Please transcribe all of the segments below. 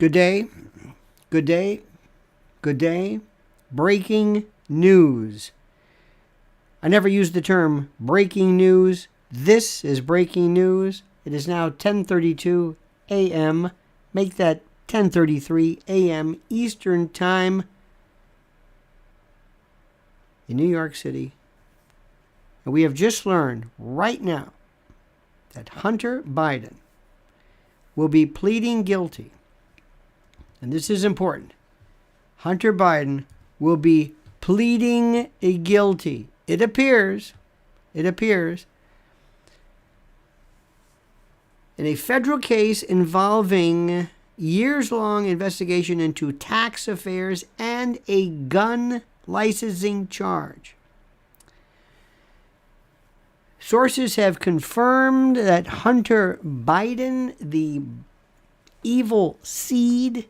Good day, good day, good day. Breaking news. I never used the term breaking news. This is breaking news. It is now 10:32 a.m. Make that 10:33 a.m. Eastern Time in New York City. And we have just learned right now that Hunter Biden will be pleading guilty. And this is important. Hunter Biden will be pleading guilty. It appears, in a federal case involving years-long investigation into tax affairs and a gun licensing charge. Sources have confirmed that Hunter Biden, the evil seed,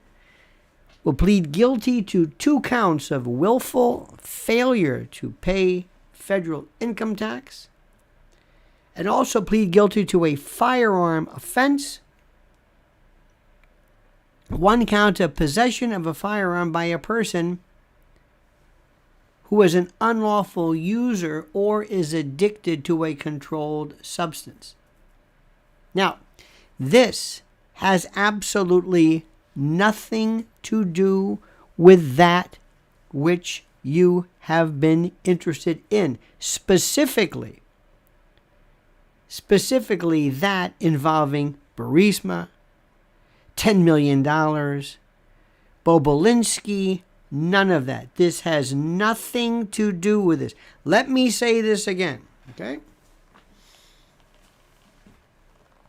will plead guilty to 2 counts of willful failure to pay federal income tax, and also plead guilty to a firearm offense, 1 count of possession of a firearm by a person who is an unlawful user or is addicted to a controlled substance. Now, this has absolutely nothing to do with that which you have been interested in. Specifically that involving Burisma, $10 million, Bobulinski, none of that. This has nothing to do with this. Let me say this again, okay?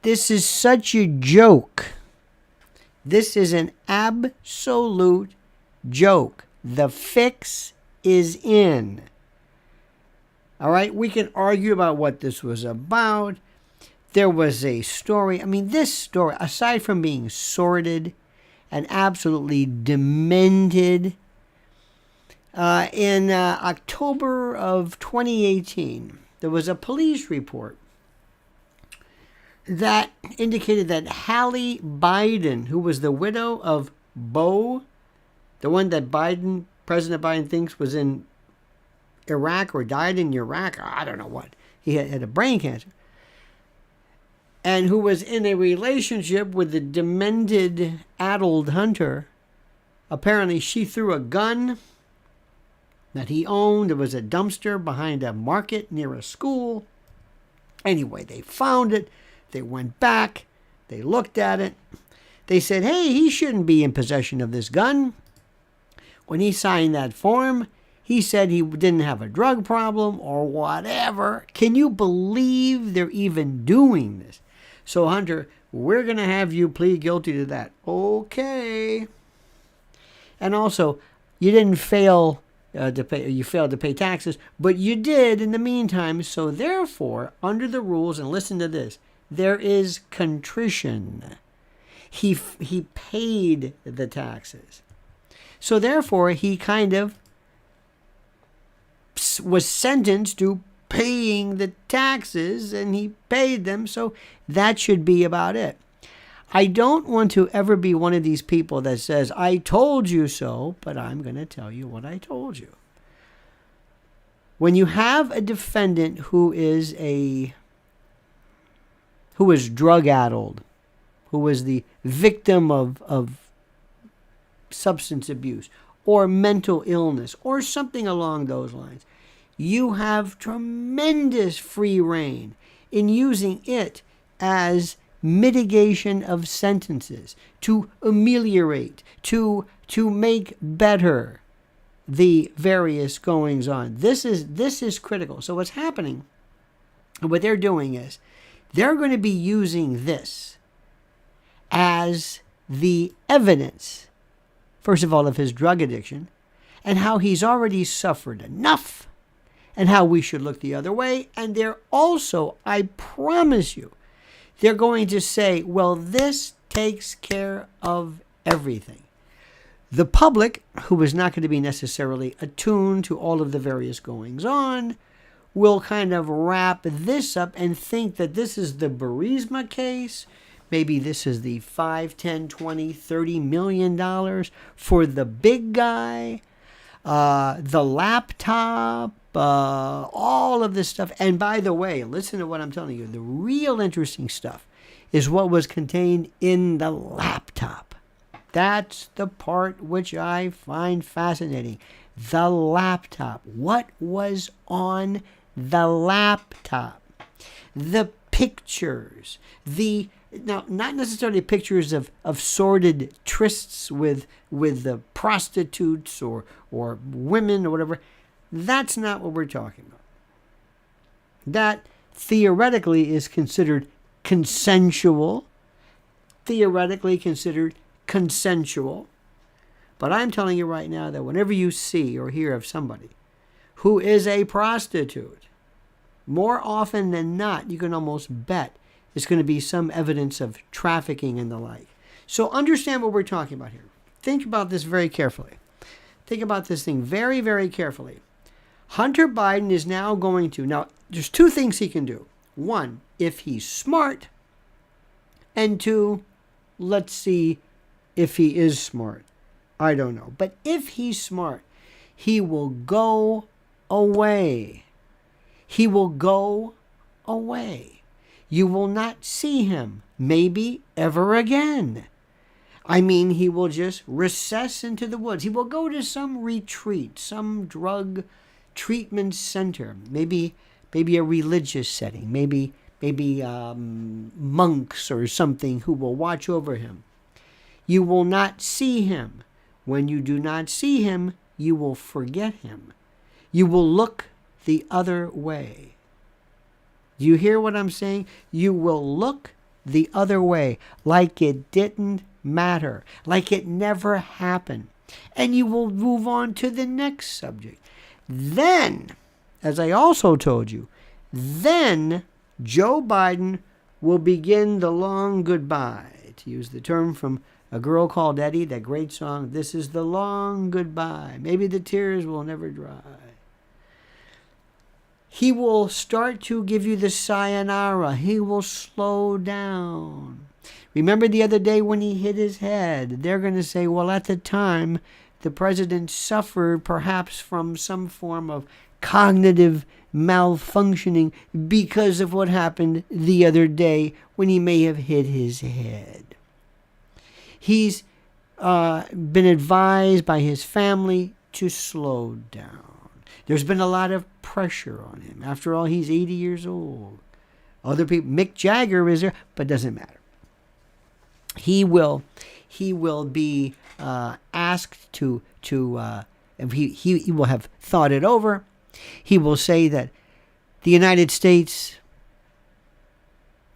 This is such a joke. This is an absolute joke. The fix is in. All right, we can argue about what this was about. There was a story. I mean, this story, aside from being sordid and absolutely demented, in October of 2018, there was a police report that indicated that Hallie Biden, who was the widow of Beau, the one that President Biden thinks was in Iraq or died in Iraq, or I don't know what. He had a brain cancer. And who was in a relationship with the demented, addled Hunter. Apparently, she threw a gun that he owned. There was a dumpster behind a market near a school. Anyway, they found it. They went back. They looked at it. They said, hey, he shouldn't be in possession of this gun. When he signed that form, he said he didn't have a drug problem or whatever. Can you believe they're even doing this? So, Hunter, we're going to have you plead guilty to that. Okay. And also, you didn't fail you failed to pay taxes, but you did in the meantime. So therefore, under the rules, and listen to this, there is contrition. He paid the taxes. So therefore, he kind of was sentenced to paying the taxes, and he paid them. So that should be about it. I don't want to ever be one of these people that says, I told you so, but I'm going to tell you what I told you. When you have a defendant who is drug-addled, who is the victim of substance abuse or mental illness or something along those lines, you have tremendous free rein in using it as mitigation of sentences, to ameliorate, to make better the various goings on. This is critical. So what's happening, what they're doing is, they're going to be using this as the evidence, first of all, of his drug addiction, and how he's already suffered enough, and how we should look the other way. And they're also, I promise you, they're going to say, well, this takes care of everything. The public, who is not going to be necessarily attuned to all of the various goings on, will kind of wrap this up and think that this is the Burisma case, Maybe this is the 5, 10, 20, 30 million dollars for the big guy, the laptop, all of this stuff. And by the way, listen to what I'm telling you. The real interesting stuff is what was contained in the laptop. That's the part which I find fascinating. The laptop. What was on the laptop? The pictures. Now, not necessarily pictures of sordid trysts with the prostitutes or women or whatever. That's not what we're talking about. That theoretically is considered consensual. Theoretically considered consensual. But I'm telling you right now that whenever you see or hear of somebody who is a prostitute, more often than not, you can almost bet it's going to be some evidence of trafficking and the like. So understand what we're talking about here. Think about this very carefully. Think about this thing very, very carefully. Hunter Biden is now going to, now there's two things he can do. One, if he's smart, and two, let's see if he is smart. I don't know. But if he's smart, he will go away. He will go away. You will not see him, maybe ever again. I mean, he will just recess into the woods. He will go to some retreat, some drug treatment center, maybe a religious setting, maybe monks or something who will watch over him. You will not see him. When you do not see him, you will forget him. You will look the other way. Do you hear what I'm saying? You will look the other way, like it didn't matter, like it never happened. And you will move on to the next subject. Then, as I also told you, then Joe Biden will begin the long goodbye, to use the term from A Girl Called Eddie, that great song. This is the long goodbye. Maybe the tears will never dry. He will start to give you the sayonara. He will slow down. Remember the other day when he hit his head? They're going to say, well, at the time, the president suffered perhaps from some form of cognitive malfunctioning because of what happened the other day when he may have hit his head. He's been advised by his family to slow down. There's been a lot of pressure on him. After all, he's 80 years old. Other people, Mick Jagger is there, but doesn't matter. He will be asked to he will have thought it over. He will say that the United States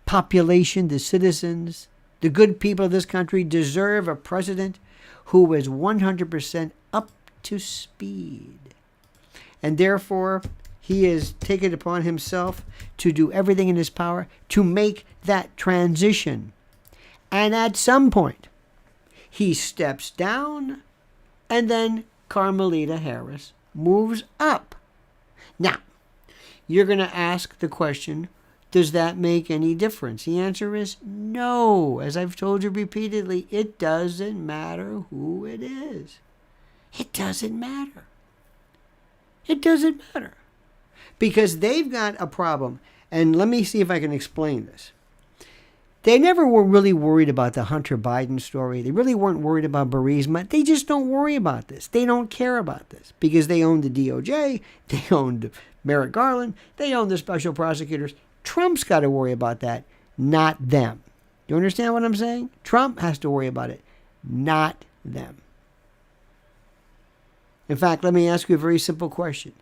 population, the citizens, the good people of this country deserve a president who is 100% up to speed. And therefore, he has taken it upon himself to do everything in his power to make that transition. And at some point, he steps down, and then Carmelita Harris moves up. Now, you're going to ask the question, does that make any difference? The answer is no. As I've told you repeatedly, it doesn't matter who it is. It doesn't matter. It doesn't matter. Because they've got a problem. And let me see if I can explain this. They never were really worried about the Hunter Biden story. They really weren't worried about Burisma. They just don't worry about this. They don't care about this because they own the DOJ. They own Merrick Garland. They own the special prosecutors. Trump's got to worry about that, not them. Do you understand what I'm saying? Trump has to worry about it, not them. In fact, let me ask you a very simple question.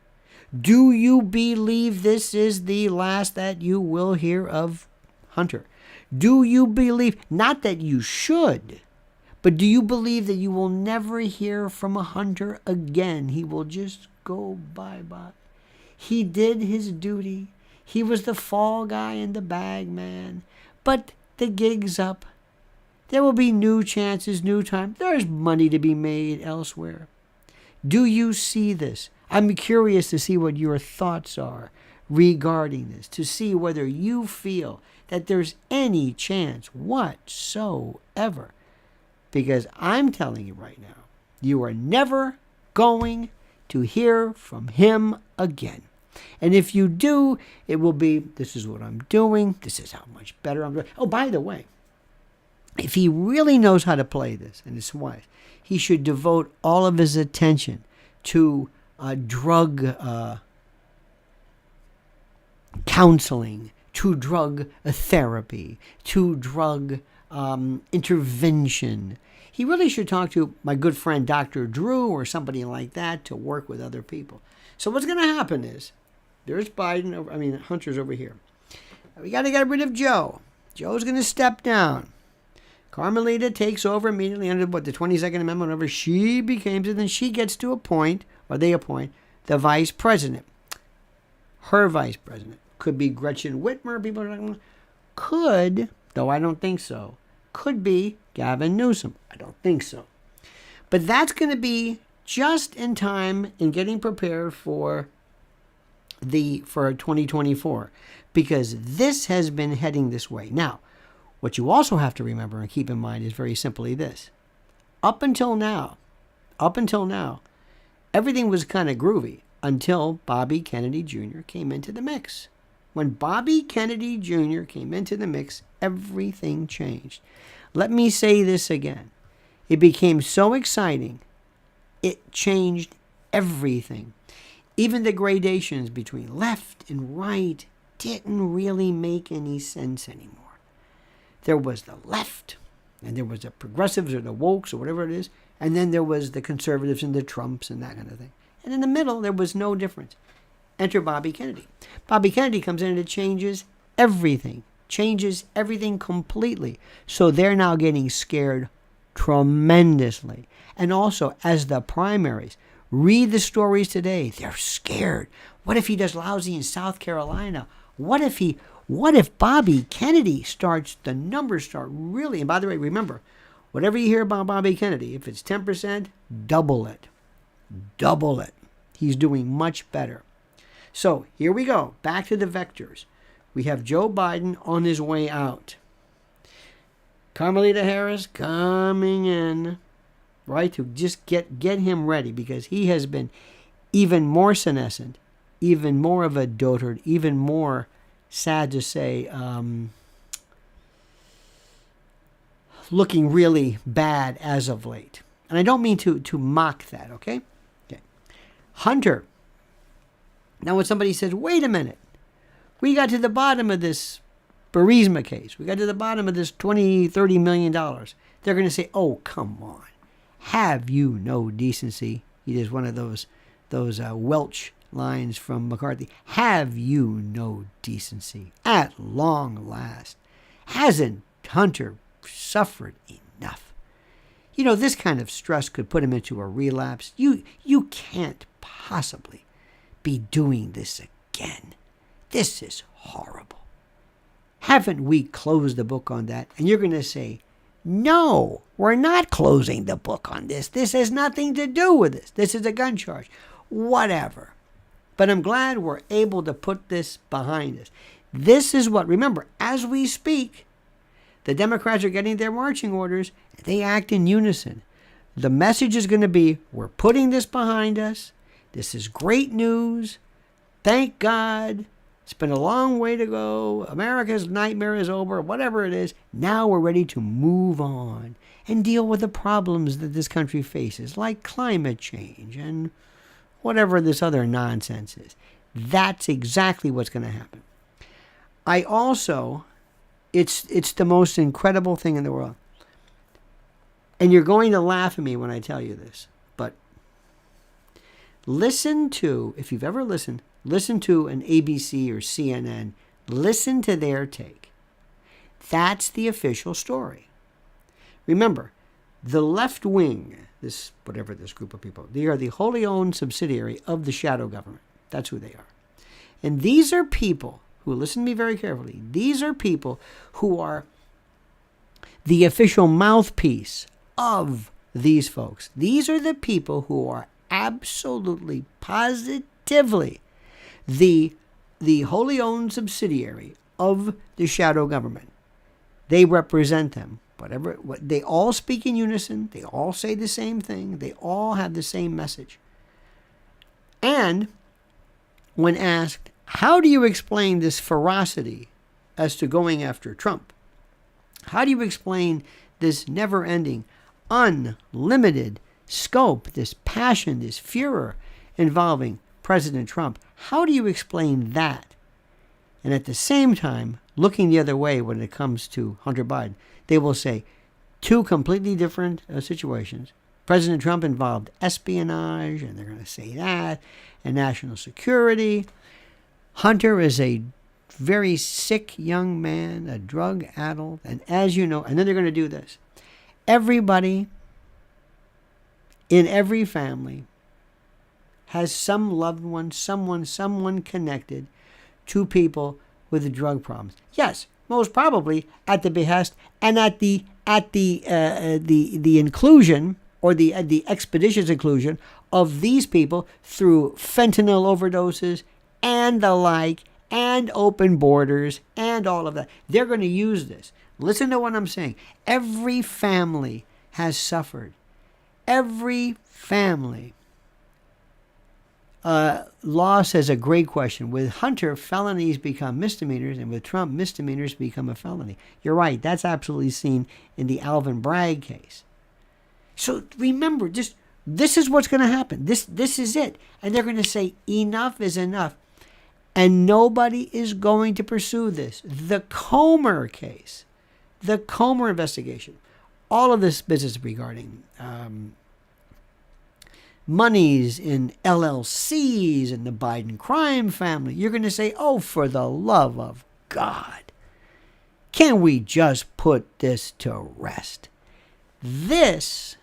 Do you believe this is the last that you will hear of Hunter? Do you believe, not that you should, but do you believe that you will never hear from a Hunter again? He will just go bye-bye. He did his duty. He was the fall guy and the bag man. But the gig's up. There will be new chances, new time. There's money to be made elsewhere. Do you see this? I'm curious to see what your thoughts are regarding this, to see whether you feel that there's any chance whatsoever. Because I'm telling you right now, you are never going to hear from him again. And if you do, it will be, this is what I'm doing. This is how much better I'm doing. Oh, by the way, if he really knows how to play this, and it's wise, he should devote all of his attention to drug counseling, to drug therapy, to drug intervention. He really should talk to my good friend Dr. Drew or somebody like that to work with other people. So what's going to happen is, there's Biden, Hunter's over here. We got to get rid of Joe. Joe's going to step down. Carmelita takes over immediately under the 22nd Amendment, whenever she becomes, and then she gets to appoint, or they appoint, the vice president. Her vice president. Could be Gretchen Whitmer, people are talking, could, though I don't think so, could be Gavin Newsom. I don't think so. But that's going to be just in time in getting prepared for 2024, because this has been heading this way. Now, what you also have to remember and keep in mind is very simply this. Up until now, everything was kind of groovy until Bobby Kennedy Jr. came into the mix. When Bobby Kennedy Jr. came into the mix, everything changed. Let me say this again. It became so exciting, it changed everything. Even the gradations between left and right didn't really make any sense anymore. There was the left, and there was the progressives or the wokes or whatever it is, and then there was the conservatives and the Trumps and that kind of thing. And in the middle, there was no difference. Enter Bobby Kennedy. Bobby Kennedy comes in and it changes everything completely. So they're now getting scared tremendously. And also, as the primaries, read the stories today. They're scared. What if he does lousy in South Carolina? What if Bobby Kennedy the numbers start really, and by the way, remember, whatever you hear about Bobby Kennedy, if it's 10%, double it. Double it. He's doing much better. So here we go. Back to the vectors. We have Joe Biden on his way out. Carmelita Harris coming in, right, to just get him ready, because he has been even more senescent, even more of a dotard, even more, sad to say, looking really bad as of late. And I don't mean to mock that, okay? Hunter. Now when somebody says, wait a minute, we got to the bottom of this Burisma case. We got to the bottom of this $20-30 million. They're going to say, oh, come on. Have you no decency? It is one of those Welch lines from McCarthy. Have you no decency? At long last. Hasn't Hunter suffered enough? You know, this kind of stress could put him into a relapse. You can't possibly be doing this again. This is horrible. Haven't we closed the book on that? And you're going to say, no, we're not closing the book on this. This has nothing to do with this. This is a gun charge. Whatever. But I'm glad we're able to put this behind us. This is what, remember, as we speak, the Democrats are getting their marching orders. They act in unison. The message is going to be, we're putting this behind us. This is great news. Thank God. It's been a long way to go. America's nightmare is over, whatever it is. Now we're ready to move on and deal with the problems that this country faces, like climate change and whatever this other nonsense is. That's exactly what's going to happen. I also, it's the most incredible thing in the world. And you're going to laugh at me when I tell you this, but listen to, if you've ever listened to an ABC or CNN, listen to their take. That's the official story. Remember, the left wing, this group of people, they are the wholly owned subsidiary of the shadow government. That's who they are. And these are people who, listen to me very carefully, these are people who are the official mouthpiece of these folks. These are the people who are absolutely, positively the wholly owned subsidiary of the shadow government. They represent them. They all speak in unison. They all say the same thing. They all have the same message. And when asked, how do you explain this ferocity as to going after Trump? How do you explain this never-ending, unlimited scope, this passion, this furor involving President Trump? How do you explain that? And at the same time, looking the other way when it comes to Hunter Biden, they will say two completely different situations. President Trump involved espionage, and they're going to say that, and national security. Hunter is a very sick young man, a drug addict, and as you know, and then they're going to do this. Everybody in every family has some loved one, someone connected to people with drug problems. Yes, most probably at the behest and at the inclusion or the expeditious inclusion of these people through fentanyl overdoses and the like, and open borders and all of that. They're going to use this. Listen to what I'm saying. Every family has suffered. Every family. Law says a great question. With Hunter, felonies become misdemeanors, and with Trump, misdemeanors become a felony. You're right. That's absolutely seen in the Alvin Bragg case. So remember, this is what's going to happen. This is it. And they're going to say enough is enough. And nobody is going to pursue this. The Comer case, the Comer investigation, all of this business regarding monies in LLCs and the Biden crime family, you're going to say, oh, for the love of God, can we just put this to rest? This,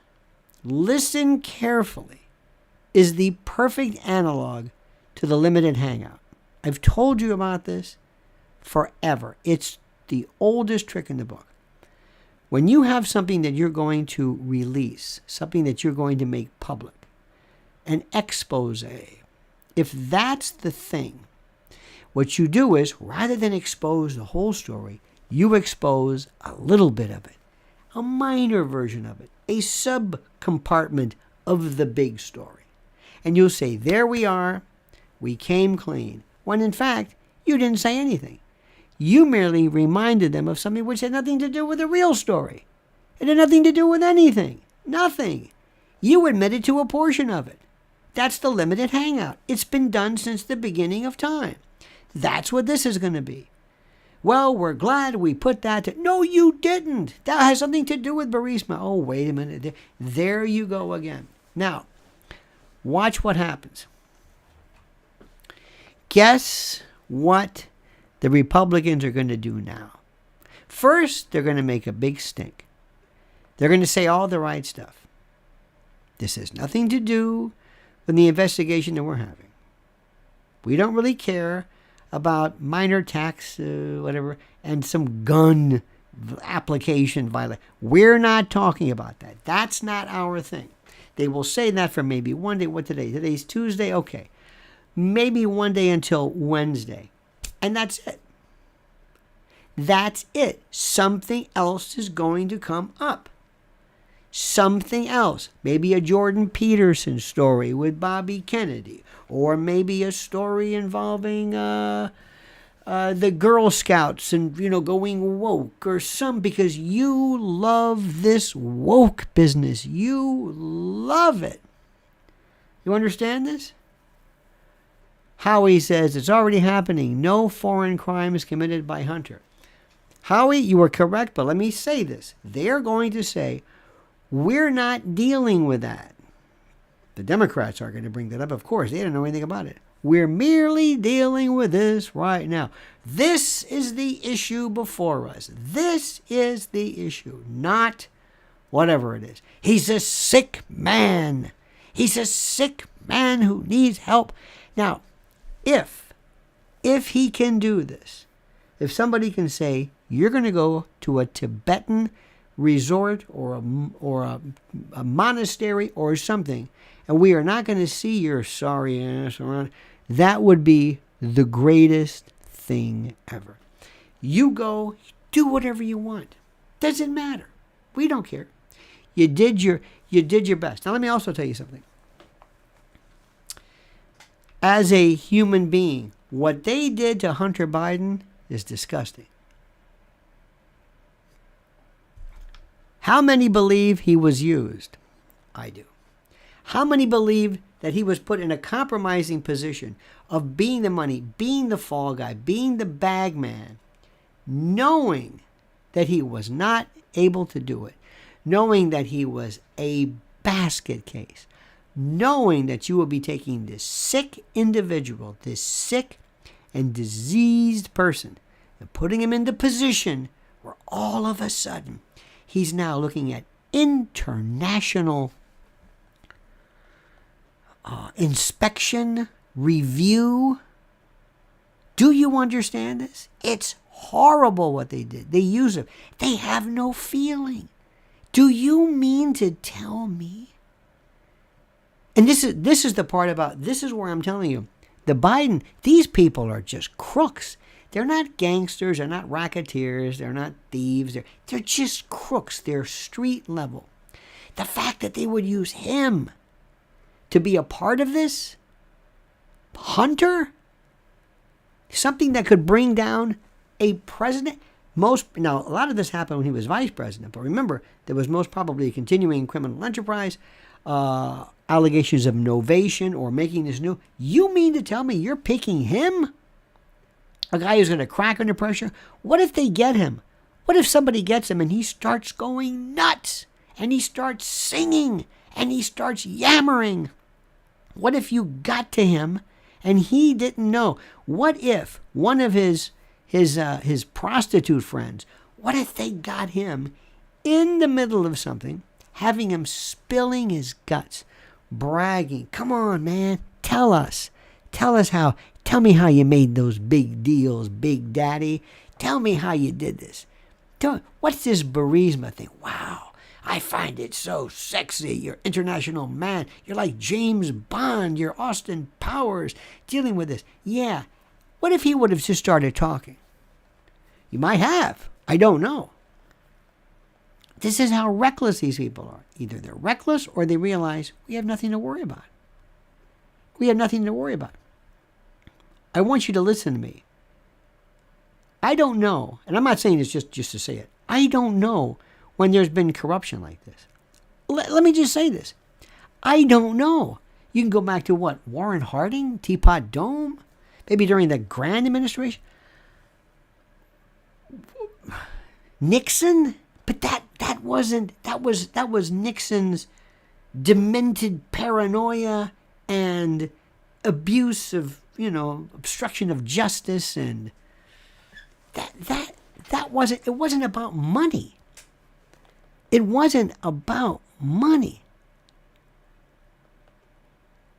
listen carefully, is the perfect analog to the limited hangout. I've told you about this forever. It's the oldest trick in the book. When you have something that you're going to release, something that you're going to make public, an expose, if that's the thing, what you do is, rather than expose the whole story, you expose a little bit of it, a minor version of it, a sub-compartment of the big story. And you'll say, there we are, we came clean. When in fact, you didn't say anything. You merely reminded them of something which had nothing to do with the real story. It had nothing to do with anything. Nothing. You admitted to a portion of it. That's the limited hangout. It's been done since the beginning of time. That's what this is going to be. Well, we're glad we put that to... No, you didn't. That has something to do with Burisma. Oh, wait a minute. There you go again. Now, watch what happens. Guess what the Republicans are going to do now? First, they're going to make a big stink. They're going to say all the right stuff. This has nothing to do with the investigation that we're having. We don't really care about minor tax, whatever, and some gun application violation. We're not talking about that. That's not our thing. They will say that for maybe one day. What today? Today's Tuesday? Okay. Maybe one day until Wednesday. And that's it. That's it. Something else is going to come up. Something else. Maybe a Jordan Peterson story with Bobby Kennedy. Or maybe a story involving the Girl Scouts and, going woke or some, because you love this woke business. You love it. You understand this? Howie says it's already happening. No foreign crimes committed by Hunter. Howie, you are correct, but let me say this. They're going to say, we're not dealing with that. The Democrats are going to bring that up. Of course, they don't know anything about it. We're merely dealing with this right now. This is the issue before us. This is the issue, not whatever it is. He's a sick man. He's a sick man who needs help. Now, if he can do this, if somebody can say, you're going to go to a Tibetan resort or a monastery or something, and we are not going to see your sorry ass around, that would be the greatest thing ever. You go, do whatever you want. Doesn't matter. We don't care. You did your best. Now let me also tell you something. As a human being, what they did to Hunter Biden is disgusting. How many believe he was used? I do. How many believe that he was put in a compromising position of being the money, being the fall guy, being the bag man, knowing that he was not able to do it, knowing that he was a basket case, knowing that you will be taking this sick individual, this sick and diseased person, and putting him in the position where all of a sudden he's now looking at international inspection, review. Do you understand this? It's horrible what they did. They use it. They have no feeling. Do you mean to tell me? And this is the part about, this is where I'm telling you, the Biden, these people are just crooks. They're not gangsters, they're not racketeers, they're not thieves, they're just crooks. They're street level. The fact that they would use him to be a part of this, Hunter, something that could bring down a president. Now, a lot of this happened when he was vice president, but remember, there was most probably a continuing criminal enterprise, allegations of novation or making this new. You mean to tell me you're picking him? A guy who's going to crack under pressure? What if they get him? What if somebody gets him and he starts going nuts and he starts singing and he starts yammering? What if you got to him and he didn't know? What if one of his prostitute friends, what if they got him in the middle of something, having him spilling his guts, bragging, come on, man, tell me how you made those big deals, Big Daddy. Tell me how you did this. What's this Burisma thing? Wow, I find it so sexy. You're international man. You're like James Bond. You're Austin Powers dealing with this. Yeah. What if he would have just started talking? You might have. I don't know. This is how reckless these people are. Either they're reckless or they realize we have nothing to worry about. We have nothing to worry about. I want you to listen to me. I don't know, and I'm not saying this just to say it. I don't know when there's been corruption like this. Let me just say this. I don't know. You can go back to what? Warren Harding? Teapot Dome? Maybe during the Grant administration? Nixon? But that was Nixon's demented paranoia and abuse of, obstruction of justice, and that wasn't about money. It wasn't about money.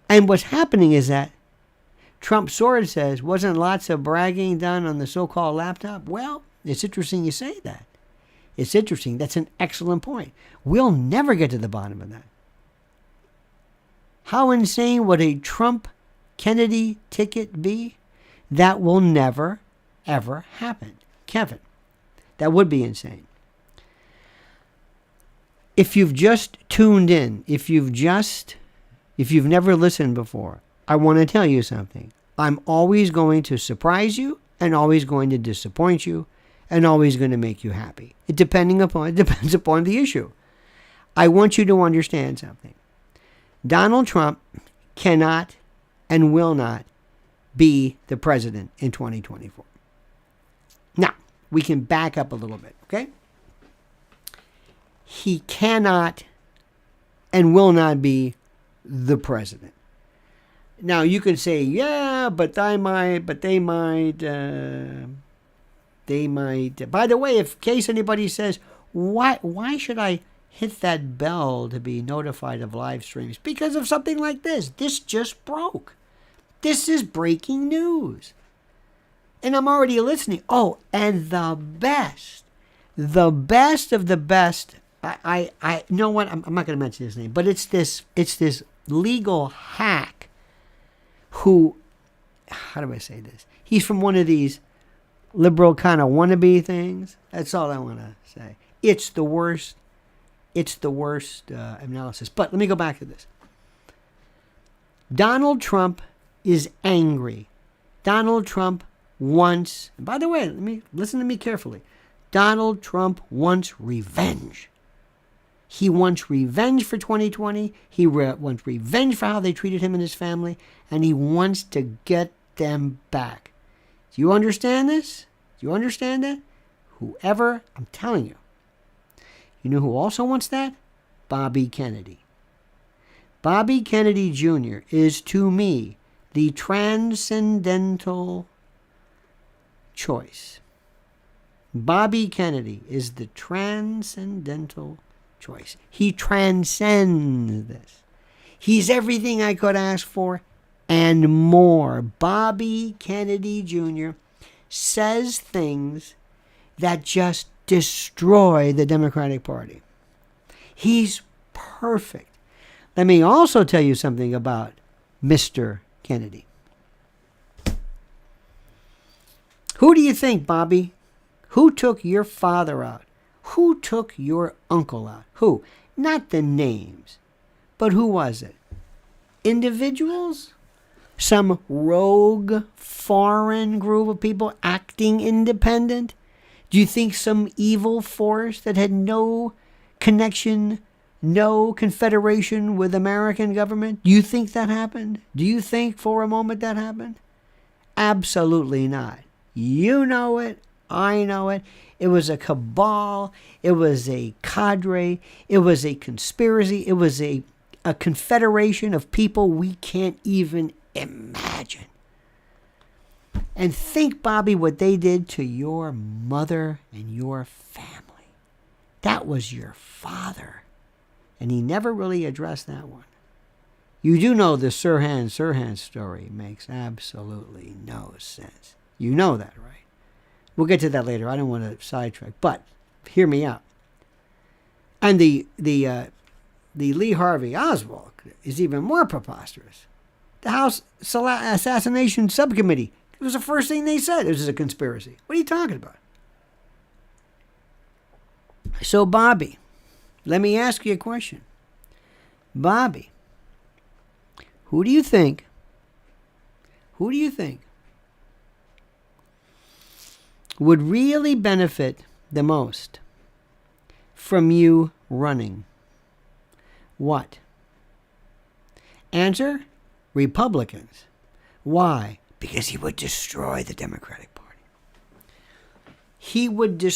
And what's happening is that Trump sort of says, wasn't lots of bragging done on the so-called laptop? Well, it's interesting you say that. It's interesting. That's an excellent point. We'll never get to the bottom of that. How insane would a Trump-Kennedy ticket be? That will never, ever happen. Kevin, that would be insane. If you've just tuned in, if you've never listened before, I want to tell you something. I'm always going to surprise you and always going to disappoint you and always going to make you happy. It depends upon the issue. I want you to understand something. Donald Trump cannot and will not be the president in 2024. Now, we can back up a little bit, okay? He cannot and will not be the president. Now, you can say, yeah, but they might. By the way, in case anybody says, why should I hit that bell to be notified of live streams? Because of something like this. This just broke. This is breaking news. And I'm already listening. Oh, and the best of the best. I you know what? I'm not going to mention his name, but it's this legal hack who, how do I say this? He's from one of these liberal kind of wannabe things. That's all I want to say. It's the worst. It's the worst analysis. But let me go back to this. Donald Trump is angry. Donald Trump wants, and by the way, listen to me carefully. Donald Trump wants revenge. He wants revenge for 2020. He wants revenge for how they treated him and his family. And he wants to get them back. Do you understand this? Do you understand that? Whoever, I'm telling you. You know who also wants that? Bobby Kennedy. Bobby Kennedy Jr. is, to me, the transcendental choice. Bobby Kennedy is the transcendental choice. He transcends this. He's everything I could ask for and more. Bobby Kennedy Jr. says things that just destroy the Democratic Party. He's perfect. Let me also tell you something about Mr. Kennedy. Who do you think, Bobby? Who took your father out? Who took your uncle out? Who? Not the names, but who was it? Individuals? Some rogue foreign group of people acting independent? Do you think some evil force that had no connection, no confederation with American government? Do you think that happened? Do you think for a moment that happened? Absolutely not. You know it. I know it. It was a cabal. It was a cadre. It was a conspiracy. It was a confederation of people we can't even imagine. And think, Bobby, what they did to your mother and your family. That was your father. And he never really addressed that one. You do know the Sirhan story makes absolutely no sense. You know that, right? We'll get to that later. I don't want to sidetrack, but hear me out. And the Lee Harvey Oswald is even more preposterous. The House Assassination Subcommittee. It was the first thing they said. This is a conspiracy. What are you talking about? So, Bobby, let me ask you a question. Bobby, who do you think would really benefit the most from you running? What? Answer, Republicans. Why? Because he would destroy the Democratic Party. He would do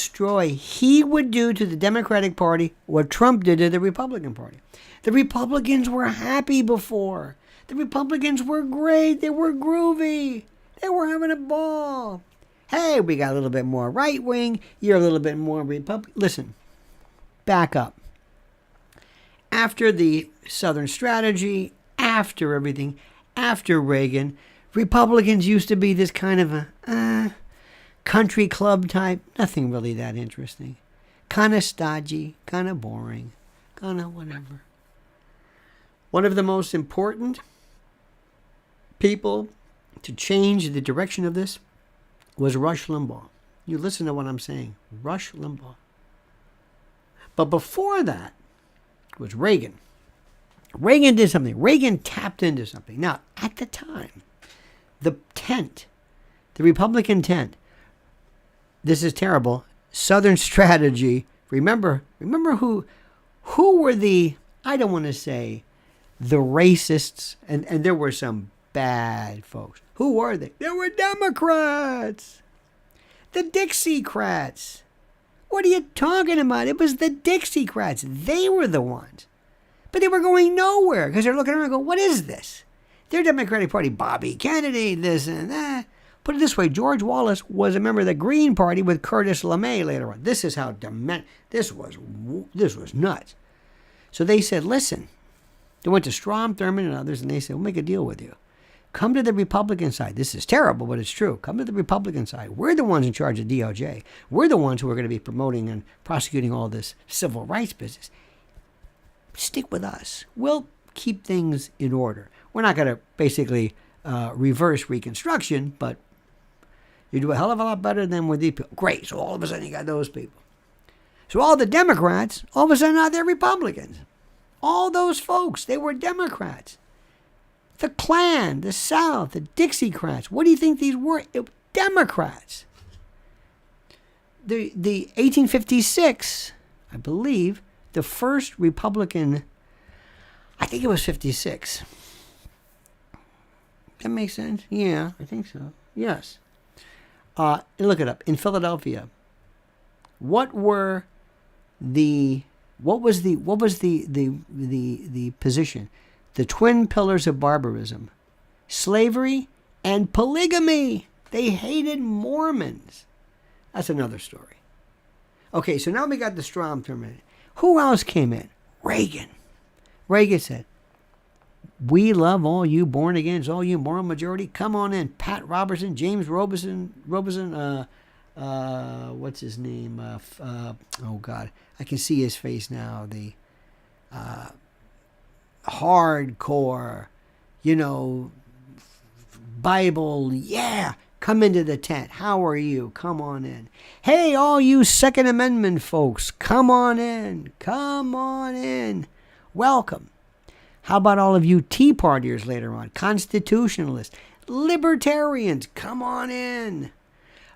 to the Democratic Party what Trump did to the Republican Party. The Republicans were happy before. The Republicans were great. They were groovy. They were having a ball. Hey, we got a little bit more right wing. You're a little bit more Republican. Listen, back up. After the Southern strategy, after everything, after Reagan, Republicans used to be this kind of a country club type. Nothing really that interesting. Kind of stodgy, kind of boring, kind of whatever. One of the most important people to change the direction of this was Rush Limbaugh. You listen to what I'm saying. Rush Limbaugh. But before that was Reagan. Reagan did something. Reagan tapped into something. Now, at the time, the Republican tent, this is terrible, Southern strategy. Remember who were the, I don't want to say the racists, and there were some bad folks. Who were they? They were Democrats. The Dixiecrats. What are you talking about? It was the Dixiecrats. They were the ones. But they were going nowhere because they're looking around and go, what is this? Their Democratic Party, Bobby Kennedy, this and that. Put it this way, George Wallace was a member of the Green Party with Curtis LeMay later on. This is how this was nuts. So they said, listen. They went to Strom Thurmond and others, and they said, we'll make a deal with you. Come to the Republican side. This is terrible, but it's true. Come to the Republican side. We're the ones in charge of DOJ. We're the ones who are going to be promoting and prosecuting all this civil rights business. Stick with us. We'll keep things in order. We're not going to basically reverse Reconstruction, but You do a hell of a lot better than with these people. Great. So all of a sudden you got those people. So all the Democrats, all of a sudden now they're Republicans. All those folks, they were Democrats. The Klan, the South, the Dixiecrats. What do you think these were? Democrats. The 1856, I believe, the first Republican, I think it was 56. That makes sense? Yeah, I think so. Yes. Look it up. In Philadelphia, what was the position? The twin pillars of barbarism, slavery and polygamy. They hated Mormons. That's another story. Okay, so now we got the Strom terminated. Who else came in? Reagan. Reagan said, we love all you born agains, all you moral majority. Come on in. Pat Robertson, James Robeson, what's his name? Oh, God. I can see his face now. The hardcore, Bible, yeah. Come into the tent. How are you? Come on in. Hey, all you Second Amendment folks, come on in. Come on in. Welcome. How about all of you Tea Partiers later on? Constitutionalists, libertarians, come on in.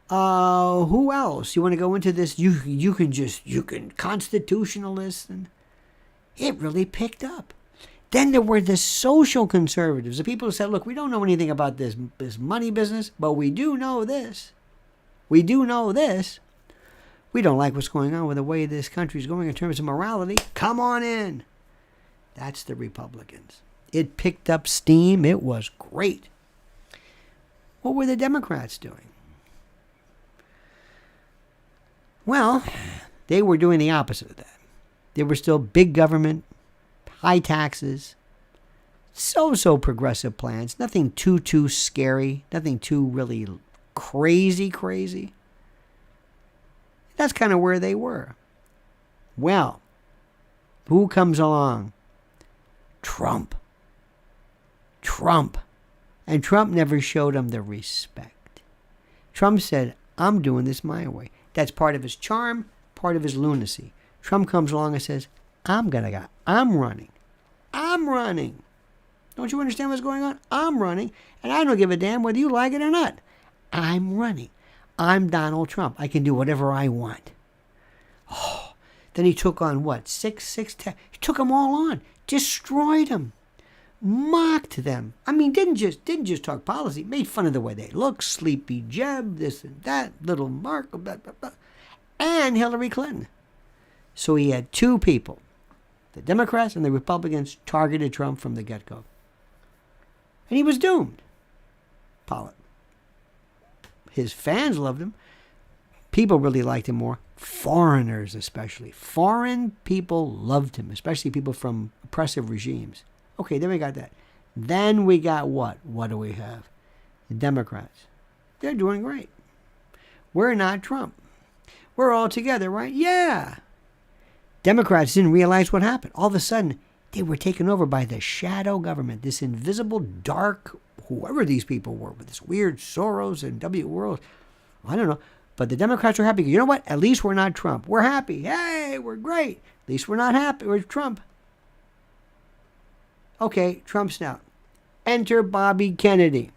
Who else? You want to go into this? You can constitutionalists, and it really picked up. Then there were the social conservatives, the people who said, look, we don't know anything about this money business, but we do know this. We do know this. We don't like what's going on with the way this country is going in terms of morality. Come on in. That's the Republicans. It picked up steam. It was great. What were the Democrats doing? Well, they were doing the opposite of that. They were still big government, high taxes, so progressive plans, nothing too scary, nothing too really crazy. That's kind of where they were. Well, who comes along? Trump. And Trump never showed them the respect. Trump said, I'm doing this my way. That's part of his charm, part of his lunacy. Trump comes along and says, I'm running. Don't you understand what's going on? I'm running, and I don't give a damn whether you like it or not. I'm running. I'm Donald Trump. I can do whatever I want. Oh, then he took on what? 10. He took them all on. Destroyed them. Mocked them. I mean, didn't just talk policy. Made fun of the way they look. Sleepy Jeb, this and that, little Mark, blah, blah, blah. And Hillary Clinton. So he had two people. The Democrats and the Republicans targeted Trump from the get-go. And he was doomed. His fans loved him. People really liked him more. Foreigners especially. Foreign people loved him, especially people from oppressive regimes. Okay, then we got that. Then we got what? What do we have? The Democrats. They're doing great. We're not Trump. We're all together, right? Yeah. Democrats didn't realize what happened. All of a sudden, they were taken over by the shadow government, this invisible, dark, whoever these people were, with this weird Soros and W. World. I don't know. But the Democrats were happy. You know what? At least we're not Trump. We're happy. Hey, we're great. At least we're not happy. We're Trump. Okay, Trump's now. Enter Bobby Kennedy.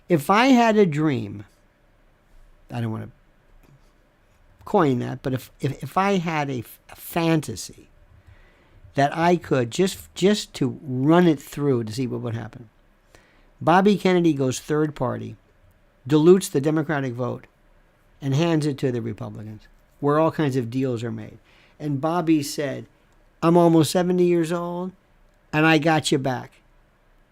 If I had a dream, I don't want to coin that, but if I had a fantasy that I could just to run it through to see what would happen. Bobby Kennedy goes third party, dilutes the Democratic vote, and hands it to the Republicans, where all kinds of deals are made. And Bobby said, I'm almost 70 years old, and I got you back.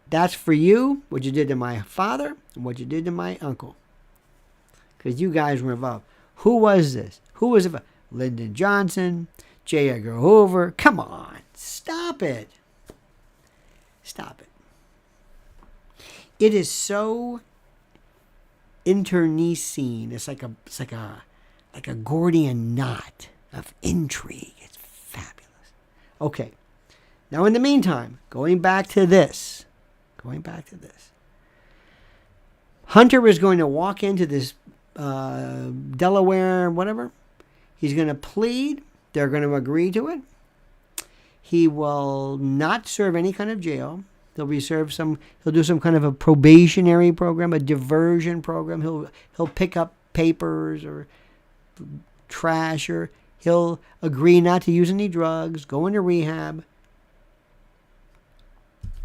That's for you, what you did to my father, and what you did to my uncle. Because you guys were involved. Who was this? Who was it? Lyndon Johnson, J. Edgar Hoover. Come on. Stop it. Stop it. It is so internecine. It's like a Gordian knot of intrigue. It's fabulous. Okay. Now in the meantime, going back to this. Hunter is going to walk into this Delaware, whatever. He's going to plead. They're going to agree to it. He will not serve any kind of jail. He'll do some kind of a probationary program, a diversion program. He'll pick up papers or trash, or he'll agree not to use any drugs, go into rehab.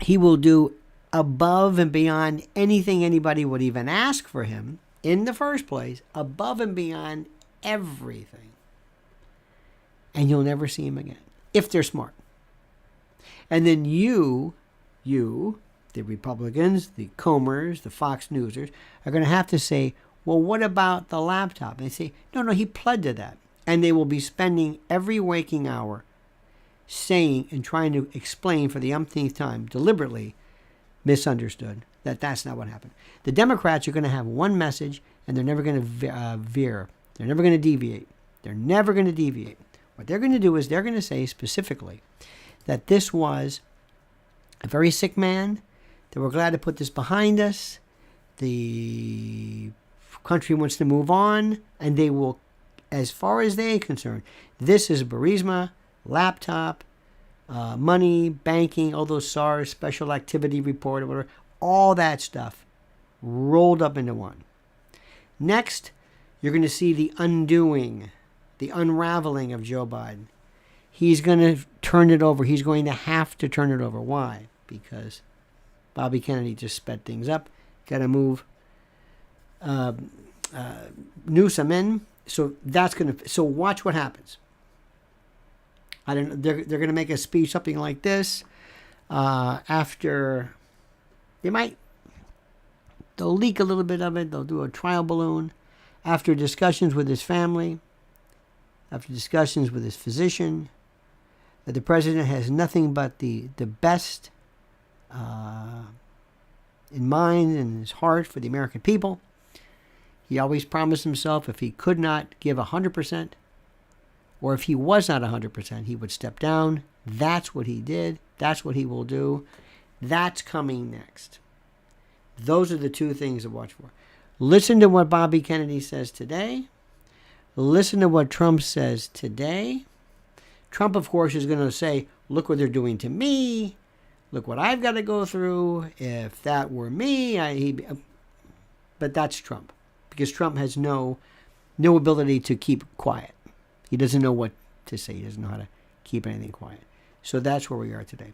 He will do above and beyond anything anybody would even ask for him in the first place, above and beyond everything. And you'll never see him again, if they're smart. And then you, the Republicans, the Comers, the Fox Newsers, are going to have to say, well, what about the laptop? And they say, no, he pled to that. And they will be spending every waking hour saying and trying to explain for the umpteenth time, deliberately misunderstood, that that's not what happened. The Democrats are going to have one message, and they're never going to veer. They're never going to deviate. They're never going to deviate. What they're going to do is they're going to say specifically that this was a very sick man, that we're glad to put this behind us. The country wants to move on, and they will, as far as they're concerned, this is Burisma, laptop, money, banking, all those SARS, special activity report, or whatever, all that stuff rolled up into one. Next, you're going to see the undoing, the unraveling of Joe Biden. He's going to turn it over. He's going to have to turn it over. Why? Because Bobby Kennedy just sped things up. Got to move Newsom in. So that's going to. So watch what happens. I don't know. They're going to make a speech, something like this. After they'll leak a little bit of it. They'll do a trial balloon. After discussions with his family, after discussions with his physician, that the president has nothing but the best in mind and his heart for the American people. He always promised himself if he could not give 100%, or if he was not 100%, he would step down. That's what he did. That's what he will do. That's coming next. Those are the two things to watch for. Listen to what Bobby Kennedy says today. Listen to what Trump says today. Trump, of course, is going to say, look what they're doing to me. Look what I've got to go through. If that were me, but that's Trump. Because Trump has no ability to keep quiet. He doesn't know what to say. He doesn't know how to keep anything quiet. So that's where we are today.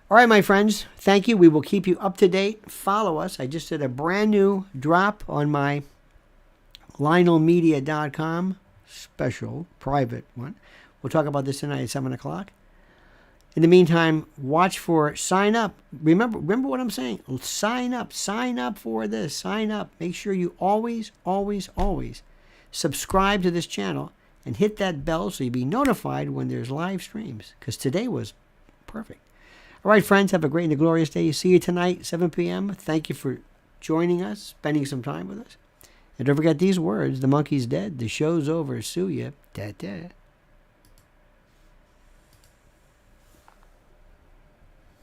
All right, my friends. Thank you. We will keep you up to date. Follow us. I just did a brand new drop on my LionelMedia.com special private one. We'll talk about this tonight at 7 o'clock. In the meantime, watch for sign up. Remember what I'm saying. Sign up for this. Sign up. Make sure you always subscribe to this channel and hit that bell so you'll be notified when there's live streams, because today was perfect. All right, friends, have a great and a glorious day. See you tonight, 7 p.m. Thank you for joining us, spending some time with us. And don't forget these words: the monkey's dead, the show's over, sue ya, da-da.